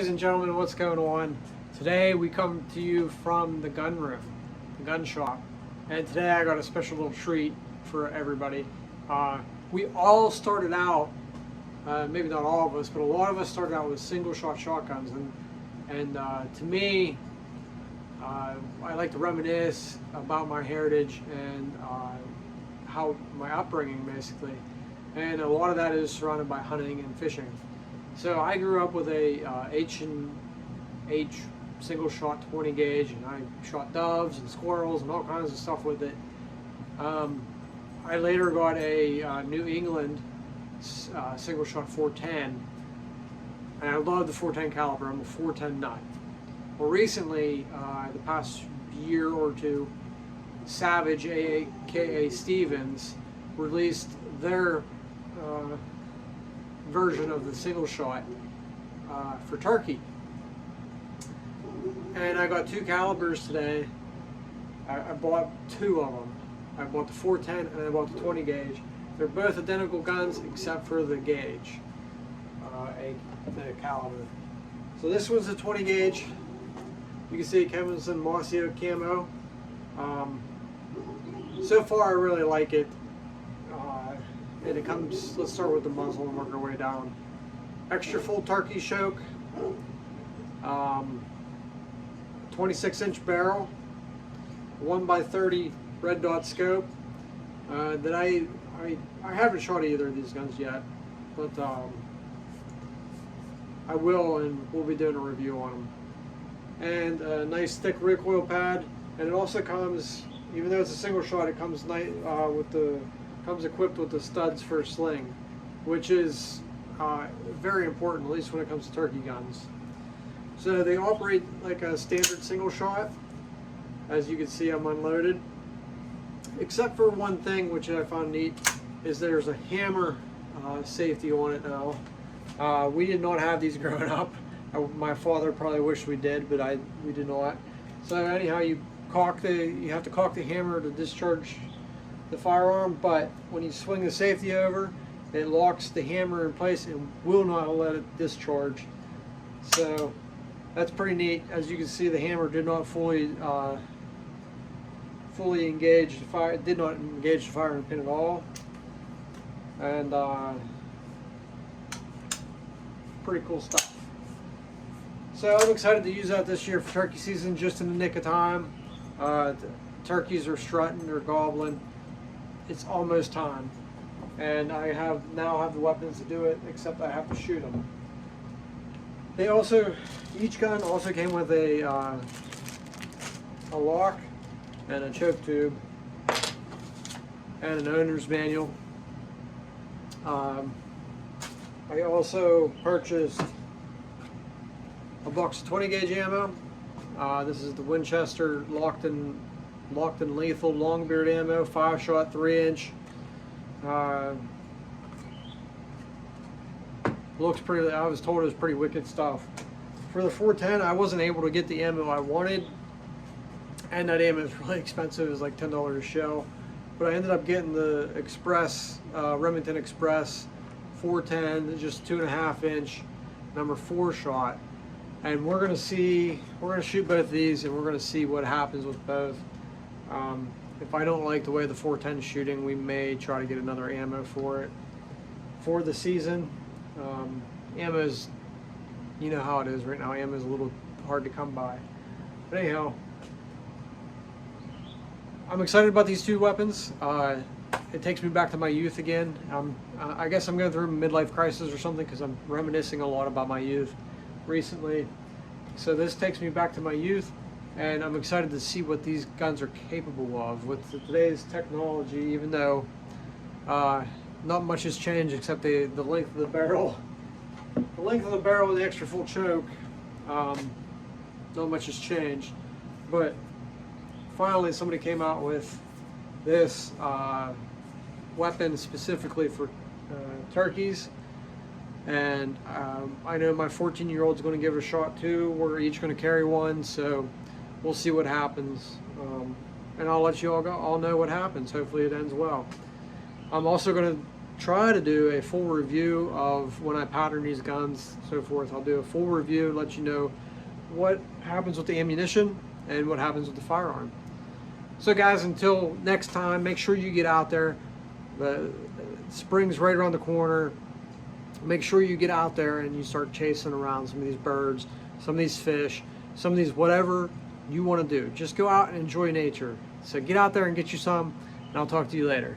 Ladies and gentlemen, what's going on? Today we come to you from the gun room, the gun shop, and today I got a special little treat for everybody. We all started out, maybe not all of us, but a lot of us started out with single shot shotguns, and to me, I like to reminisce about my heritage and how my upbringing basically, and a lot of that is surrounded by hunting and fishing. So I grew up with a H&H single shot 20 gauge, and I shot doves and squirrels and all kinds of stuff with it. I later got a New England single shot 410, and I love the 410 caliber. I'm a 410 nut. Well, recently, the past year or two, Savage, aka Stevens, released their version of the single shot for turkey, and I got two calibers today. I bought two of them. I bought the 410 and I bought the 20 gauge. They're both identical guns except for the gauge, the caliber. So this one's a 20 gauge. You can see it comes in Mossio camo. So far I really like it. And it comes, let's start with the muzzle and work our way down. Extra full turkey choke, 26-inch barrel, 1x30 red dot scope. That I haven't shot either of these guns yet, but I will, and we'll be doing a review on them. And a nice thick recoil pad, and it also comes, even though it's a single shot, it comes comes equipped with the studs for a sling, which is very important, at least when it comes to turkey guns. So they operate like a standard single shot. As you can see, I'm unloaded, except for one thing which I found neat, is there's a hammer safety on it now. We did not have these growing up. My father probably wished we did, but we did not. So anyhow, you have to cock the hammer to discharge the firearm, but when you swing the safety over, it locks the hammer in place and will not let it discharge. So that's pretty neat. As you can see, the hammer did not fully engage the fire. It did not engage the firing pin at all, and pretty cool stuff. So I'm excited to use that this year for turkey season, just in the nick of time. The turkeys are strutting, they're gobbling. It's almost time, and I now have the weapons to do it, except I have to shoot them. Each gun also came with a lock and a choke tube and an owner's manual. I also purchased a box of 20 gauge ammo. This is the Winchester locked and lethal longbeard ammo, 5-shot 3-inch. Looks pretty. I was told it was pretty wicked stuff. For the 410, I wasn't able to get the ammo I wanted, and that ammo is really expensive. It was like $10 a shell. But I ended up getting the Express, Remington Express 410, just 2.5-inch, number 4-shot. And we're gonna shoot both of these, and we're gonna see what happens with both. If I don't like the way the 410 is shooting, we may try to get another ammo for it for the season. Ammo's, you know how it is right now, ammo's a little hard to come by. But anyhow, I'm excited about these two weapons. It takes me back to my youth again. I guess I'm going through a midlife crisis or something, because I'm reminiscing a lot about my youth recently. So this takes me back to my youth, and I'm excited to see what these guns are capable of with today's technology, even though not much has changed except the length of the barrel. The length of the barrel and the extra full choke, not much has changed. But finally somebody came out with this weapon specifically for turkeys. And I know my 14-year-old's going to give it a shot too. We're each going to carry one, so we'll see what happens. And I'll let you all know what happens. Hopefully it ends well. I'm also going to try to do a full review of when I pattern these guns, so forth. I'll do a full review, let you know what happens with the ammunition and what happens with the firearm. So guys, until next time, make sure you get out there. The spring's right around the corner. Make sure you get out there and you start chasing around some of these birds, some of these fish, some of these whatever you want to do. Just go out and enjoy nature. So get out there and get you some, and I'll talk to you later.